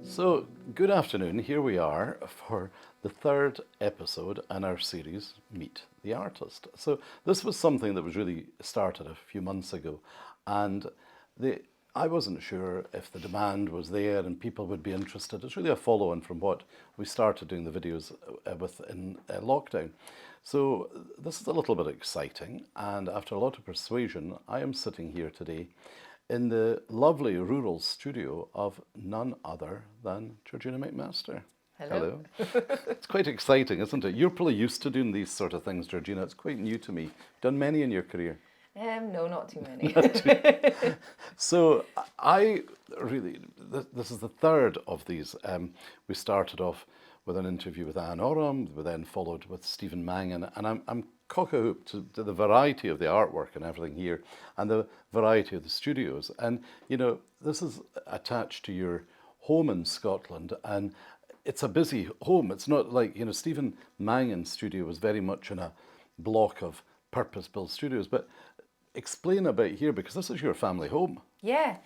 So, good afternoon. Here we are for the third episode in our series, Meet the Artist. So, this was something that was really started a few months ago, and I wasn't sure if the demand was there and people would be interested. It's really a follow-on from what we started doing the videos with in lockdown. So, this is a little bit exciting, and after a lot of persuasion, I am sitting here today in the lovely rural studio of none other than Georgina McMaster. Hello. It's quite exciting, isn't it? You're probably used to doing these sort of things, Georgina. It's quite new to me. You've done many in your career. No, not too many. So I really, this is the third of these. We started off with an interview with Anne Oram, we then followed with Stephen Mangan, and I'm cock-a-hoop to the variety of the artwork and everything here, and the variety of the studios. And, you know, this is attached to your home in Scotland, and it's a busy home. It's not like, you know, Stephen Mangan's studio was very much in a block of purpose-built studios, but explain a bit here, because this is your family home. Yeah.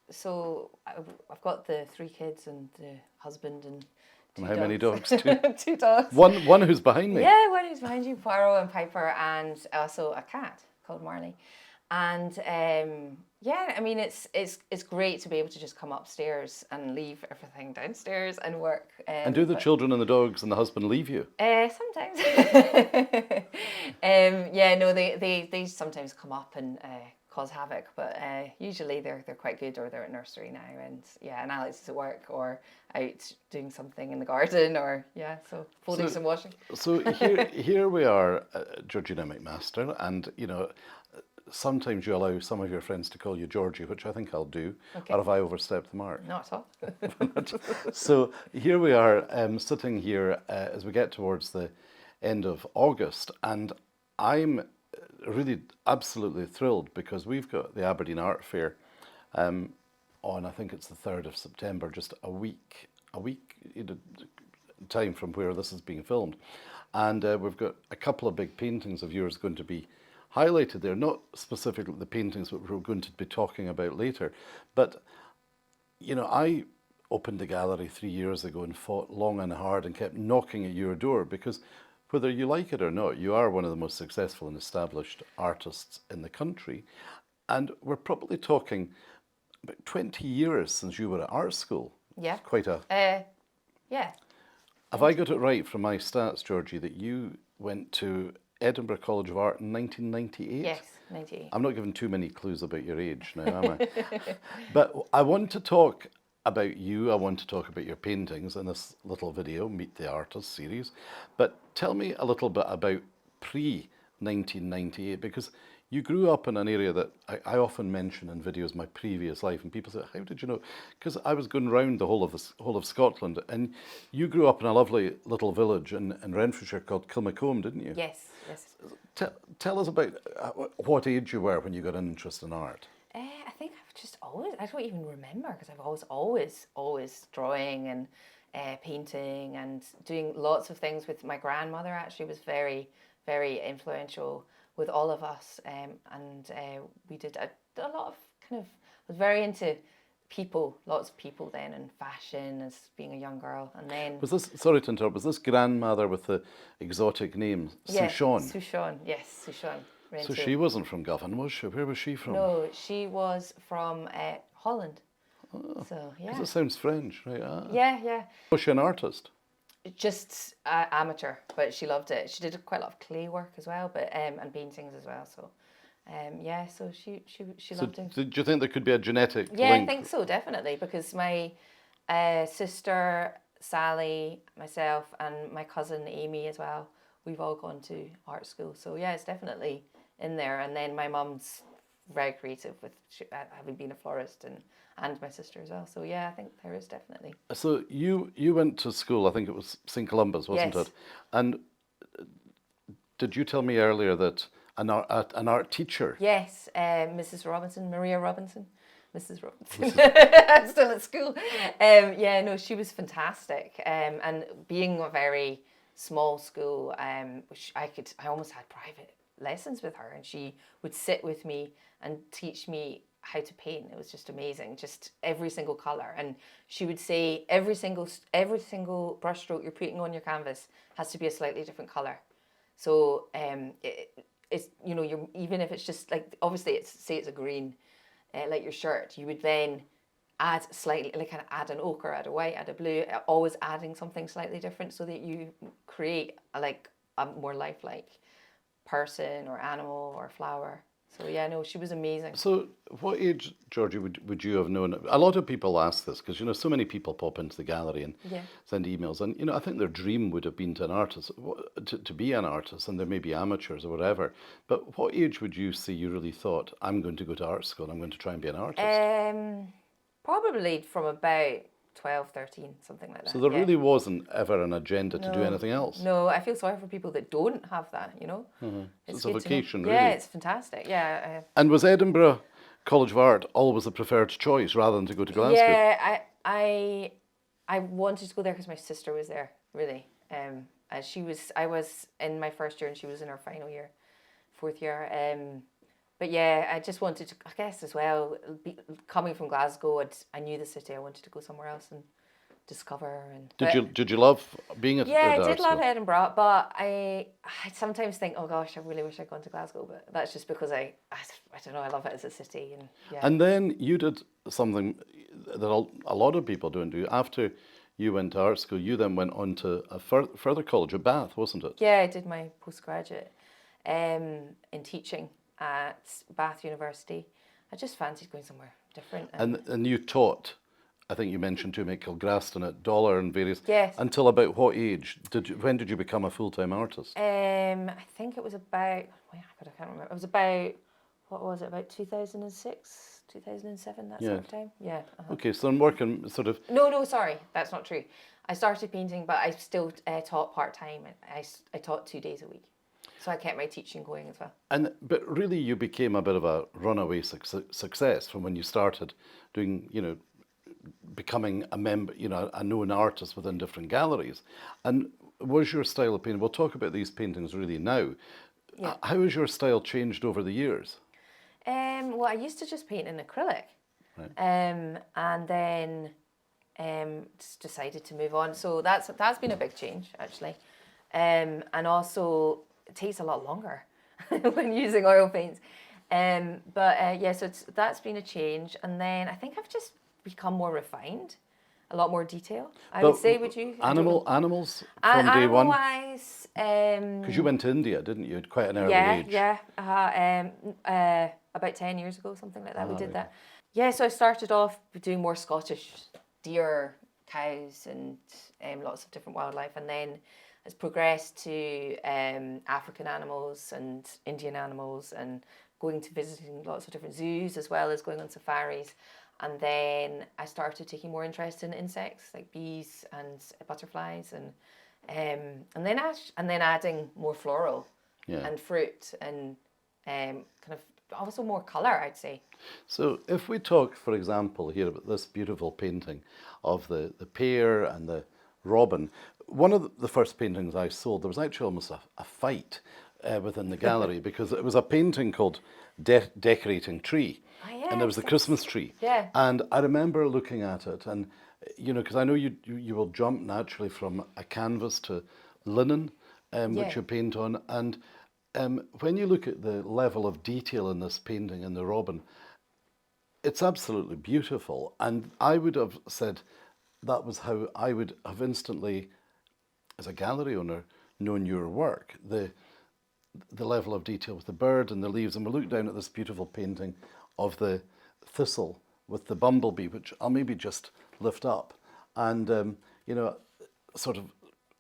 So I've got the 3 kids and the husband and 2 And how many dogs. dogs? 2 dogs. One who's behind me. Yeah, one who's behind you, Poirot and Piper, and also a cat called Marley. And yeah, I mean, it's great to be able to just come upstairs and leave everything downstairs and work. And do the children and the dogs and the husband leave you? Sometimes. Yeah, no, they sometimes come up and cause havoc, but usually they're quite good, or they're at nursery now, and yeah, and Alex is at work or out doing something in the garden, or so folding some washing. So here we are, Georgina McMaster, and you know, sometimes you allow some of your friends to call you Georgie, which I think I'll do. Okay. Or have I overstepped the mark? Not at all. So here we are, sitting here as we get towards the end of August, and I'm really absolutely thrilled because we've got the Aberdeen Art Fair on, I think it's the 3rd of September, just a week time from where this is being filmed. And we've got a couple of big paintings of yours going to be highlighted there, not specifically the paintings that we're going to be talking about later. But, you know, I opened the gallery 3 years ago and fought long and hard and kept knocking at your door because whether you like it or not, you are one of the most successful and established artists in the country. And we're probably talking about 20 years since you were at art school. Yeah. Quite a... Yeah. Have I got it right from my stats, Georgie, that you went to Edinburgh College of Art in 1998? Yes, 98. I'm not giving too many clues about your age now, am I? But I want to talk about you. I want to talk about your paintings in this little video, Meet the Artist series. But tell me a little bit about pre-1998, because you grew up in an area that I often mention in videos, my previous life, and people say, how did you know? Because I was going round the whole of Scotland, and you grew up in a lovely little village in Renfrewshire called Kilmacombe, didn't you? Yes, yes. Tell us about what age you were when you got an interest in art. I think I've just always, I don't even remember, because I've always drawing and painting and doing lots of things with my grandmother. Actually was very, very influential with all of us, and we did a lot of kind of, was very into people, lots of people then, and fashion as being a young girl. And then... Was this, sorry to interrupt, was this grandmother with the exotic name, Souchon? Souchon, yes, Souchon. So she wasn't from Govan, was she? Where was she from? No, she was from Holland. Oh, so, yeah. 'Cause it sounds French, right? Ah. Yeah. Was she an artist? Just amateur, but she loved it. She did quite a lot of clay work as well, but and paintings as well. So, yeah. So she loved it. Do you think there could be a genetic Yeah, link? I think so, definitely, because my sister Sally, myself, and my cousin Amy as well, we've all gone to art school. So yeah, it's definitely in there. And then my mum's very creative with having been a florist, and my sister as well. So yeah, I think there is definitely. So you went to school, I think it was St. Columba's, wasn't Yes. it? And did you tell me earlier that an art teacher? Yes, Mrs. Robinson, Maria Robinson, Mrs. Robinson. I'm still at school. Yeah, no, she was fantastic. And being a very small school, which I almost had private lessons with her, and she would sit with me and teach me how to paint. It was just amazing, just every single color. And she would say every single brushstroke you're putting on your canvas has to be a slightly different color. So it's, you know, you're, even if it's just like, obviously it's, say it's a green, like your shirt, you would then add slightly, like kind of add an ochre, add a white, add a blue, always adding something slightly different so that you create a more lifelike person or animal or flower. So yeah, no, she was amazing. So, what age, Georgie, would you have known? A lot of people ask this because, you know, so many people pop into the gallery and send emails. And, you know, I think their dream would have been to an artist, to be an artist, and there may be amateurs or whatever. But what age would you say you really thought, I'm going to go to art school, I'm going to try and be an artist? Probably from about 12, 13, something like that. So there really wasn't ever an agenda to do anything else? No, I feel sorry for people that don't have that, you know? It's a vocation, really. Yeah, it's fantastic, yeah. And was Edinburgh College of Art always a preferred choice rather than to go to Glasgow? Yeah, I wanted to go there because my sister was there, really. I was in my first year and she was in her final year, fourth year. But yeah, I just wanted to, I guess as well, coming from Glasgow, I knew the city. I wanted to go somewhere else and discover. And did you love being at I art did love school? Edinburgh, but I sometimes think, oh gosh, I really wish I'd gone to Glasgow. But that's just because I don't know, I love it as a city. And yeah. And then you did something that a lot of people don't do. After you went to art school, you then went on to a further college at Bath, wasn't it? Yeah, I did my postgraduate in teaching at Bath University. I just fancied going somewhere different. And you taught, I think you mentioned to Michael Graston at Dollar and various. Yes. Until about what age? When did you become a full-time artist? I think it was about, I can't remember. It was about, what was it, about 2006, 2007, that sort of time? Yeah. Okay, so I'm working sort of... No, sorry, that's not true. I started painting, but I still taught part-time. I taught 2 days a week. So I kept my teaching going as well. But really you became a bit of a runaway success from when you started doing, you know, becoming a member, you know, a known artist within different galleries. And was your style of painting, we'll talk about these paintings really now. Yeah. How has your style changed over the years? Well, I used to just paint in acrylic. Right. And then just decided to move on. So that's been a big change, actually. And also, it takes a lot longer when using oil paints. So that's been a change. And then I think I've just become more refined, a lot more detail. Would you? Animals from day one? Animal-wise... Because you went to India, didn't you, at quite an early age? Yeah. About 10 years ago, something like that, we did that. Yeah, so I started off doing more Scottish deer, cows, and lots of different wildlife. And then it's progressed to African animals and Indian animals and going to visiting lots of different zoos as well as going on safaris. And then I started taking more interest in insects like bees and butterflies and then adding more floral and fruit and kind of also more colour, I'd say. So if we talk, for example, here about this beautiful painting of the pear and the robin, one of the first paintings I sold, there was actually almost a fight within the gallery because it was a painting called Decorating Tree. Oh, yes, and there was the Christmas tree. Yeah. And I remember looking at it and, you know, because I know you will jump naturally from a canvas to linen, which you paint on. And when you look at the level of detail in this painting in the robin, it's absolutely beautiful. And I would have said that was how I would have instantly, as a gallery owner, known your work. The level of detail with the bird and the leaves. And we look down at this beautiful painting of the thistle with the bumblebee, which I'll maybe just lift up. And, you know, sort of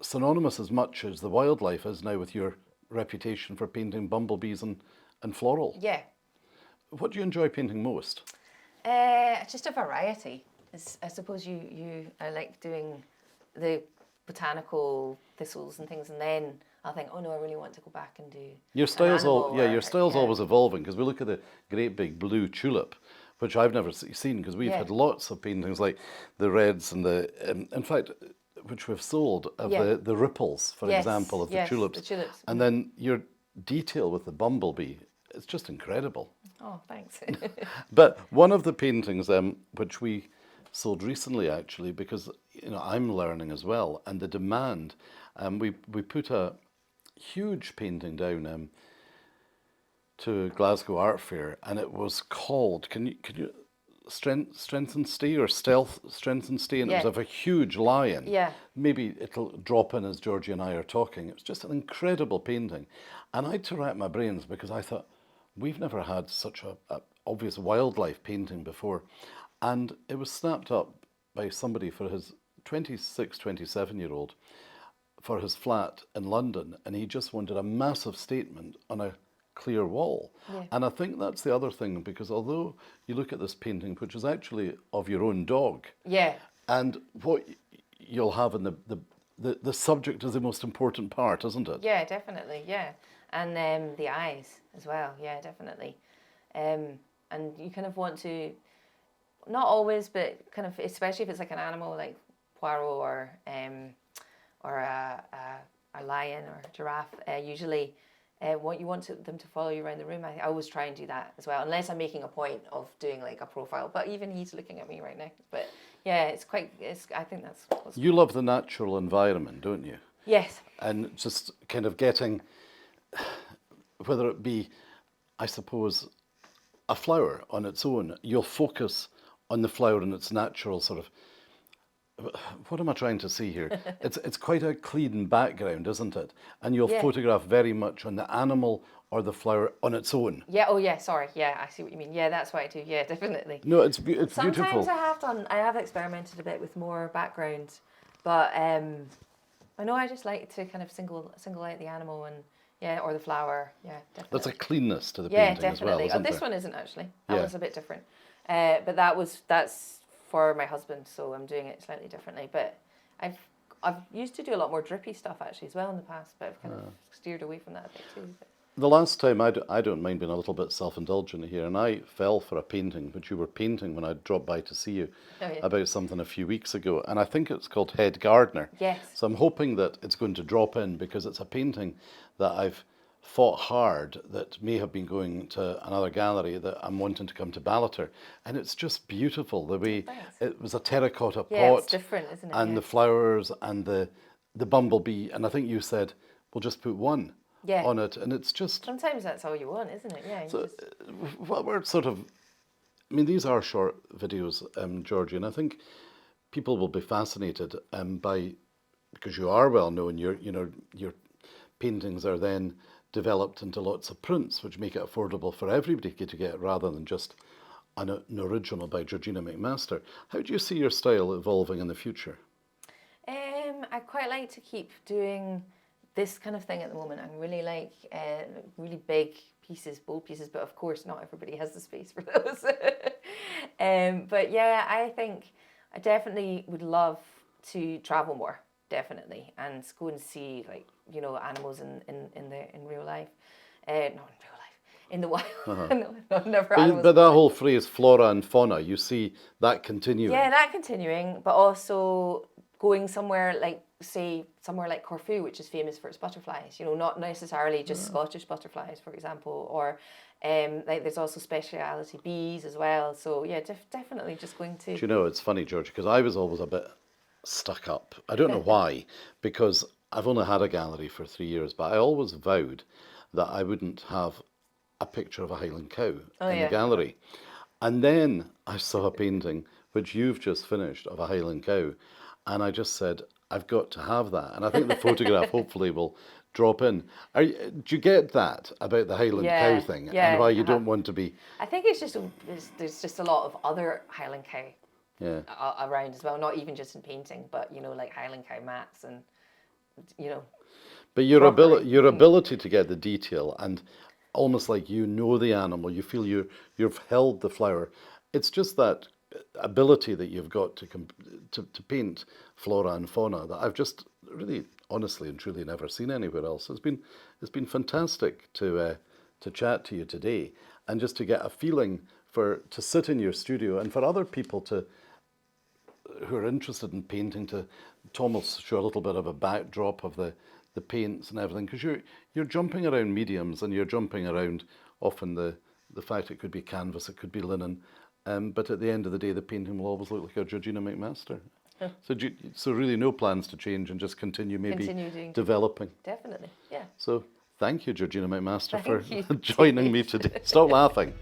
synonymous as much as the wildlife is now with your reputation for painting bumblebees and floral. Yeah. What do you enjoy painting most? Just a variety. I suppose you I like doing the botanical thistles and things, and then I'll think, oh no, I really want to go back and do your style's always evolving, because we look at the great big blue tulip, which I've never seen, because we've had lots of paintings like the reds and the in fact, which we've sold of the ripples, for example, of the tulips. The tulips. And then your detail with the bumblebee, it's just incredible. Oh, thanks. But one of the paintings, which we sold recently, actually, because I'm learning as well, and the demand, we put a huge painting down to Glasgow Art Fair, and it was called. Can you strength and stay or stealth strength and stay? And it was Yeah. of a huge lion. Yeah. Maybe it'll drop in as Georgie and I are talking. It was just an incredible painting, and I had to rack my brains because I thought we've never had such a obvious wildlife painting before, and it was snapped up by somebody for his 26, 27-year-old for his flat in London, and he just wanted a massive statement on a clear wall. Yeah. And I think that's the other thing, because although you look at this painting, which is actually of your own dog, Yeah. and what you'll have in the subject is the most important part, isn't it? Yeah, definitely. Yeah. And the eyes as well. Yeah, definitely. And you kind of want to, not always, but kind of, especially if it's like an animal like Poirot or a lion or a giraffe, usually what you want them to follow you around the room. I always try and do that as well, unless I'm making a point of doing like a profile. But even he's looking at me right now. But yeah, I think that's what's... You love the natural environment, don't you? Yes. And just kind of getting, whether it be, I suppose, a flower on its own, you'll focus on the flower in its natural sort of, what am I trying to see here? It's quite a clean background, isn't it? And you'll Yeah. photograph very much on the animal or the flower on its own. Yeah. Oh, yeah. Sorry. Yeah, I see what you mean. Yeah, that's what I do. Yeah, definitely. No, it's beautiful. Sometimes I have experimented a bit with more background, but I know I just like to kind of single out the animal and or the flower. Yeah, definitely. There's a cleanness to the Yeah, painting as well, definitely. isn't This there? one isn't actually. That Yeah. one's a bit different. But that's for my husband, so I'm doing it slightly differently. But I've used to do a lot more drippy stuff actually as well in the past, but I've kind of steered away from that a bit too. But. The last time, I don't mind being a little bit self-indulgent here, and I fell for a painting, which you were painting when I dropped by to see you Oh, yeah. about something a few weeks ago, and I think it's called Head Gardener. Yes. So I'm hoping that it's going to drop in, because it's a painting that I've fought hard that may have been going to another gallery that I'm wanting to come to Ballater, and it's just beautiful the way Thanks. it was a terracotta Yeah, pot it's different, isn't it? and Yeah. the flowers and the bumblebee, and I think you said we'll just put one Yeah. on it, and it's just Sometimes that's all you want, isn't it? Yeah. You so. just... What we're sort of, I mean, these are short videos, Georgie, and I think people will be fascinated by, because you are well known. Your paintings are then developed into lots of prints, which make it affordable for everybody to get, rather than just an original by Georgina McMaster. How do you see your style evolving in the future? I quite like to keep doing this kind of thing at the moment. I really like really big pieces, bold pieces, but of course not everybody has the space for those. But yeah, I think I definitely would love to travel more, definitely, and go and see animals in real life. Not in real life, in the wild. No, never animals. But that whole phrase, flora and fauna, you see that continuing. Yeah, that continuing, but also going somewhere like, say, somewhere like Corfu, which is famous for its butterflies, not necessarily just Scottish butterflies, for example, or there's also speciality bees as well. So yeah, definitely just going to... Do you know, it's funny, George, because I was always a bit stuck up. I don't know why, because I've only had a gallery for 3 years, but I always vowed that I wouldn't have a picture of a Highland cow in the gallery. And then I saw a painting, which you've just finished, of a Highland cow, and I just said, I've got to have that. And I think the photograph hopefully will drop in. Do you get that about the Highland cow thing, and why you don't want to be... I think there's just a lot of other Highland cow around as well, not even just in painting, but like Highland cow mats and But your ability to get the detail, and almost like the animal, you feel you've held the flower. It's just that ability that you've got to paint flora and fauna that I've just really, honestly and truly, never seen anywhere else. It's been fantastic to chat to you today, and just to get a feeling to sit in your studio, and for other people who are interested in painting to almost show a little bit of a backdrop of the paints and everything, because you're jumping around mediums, and you're jumping around often the the fact it could be canvas, it could be linen, but at the end of the day, the painting will always look like a Georgina McMaster. So really no plans to change and just continue developing. Definitely, yeah. So thank you, Georgina McMaster, Thank you. for joining me today. Stop laughing.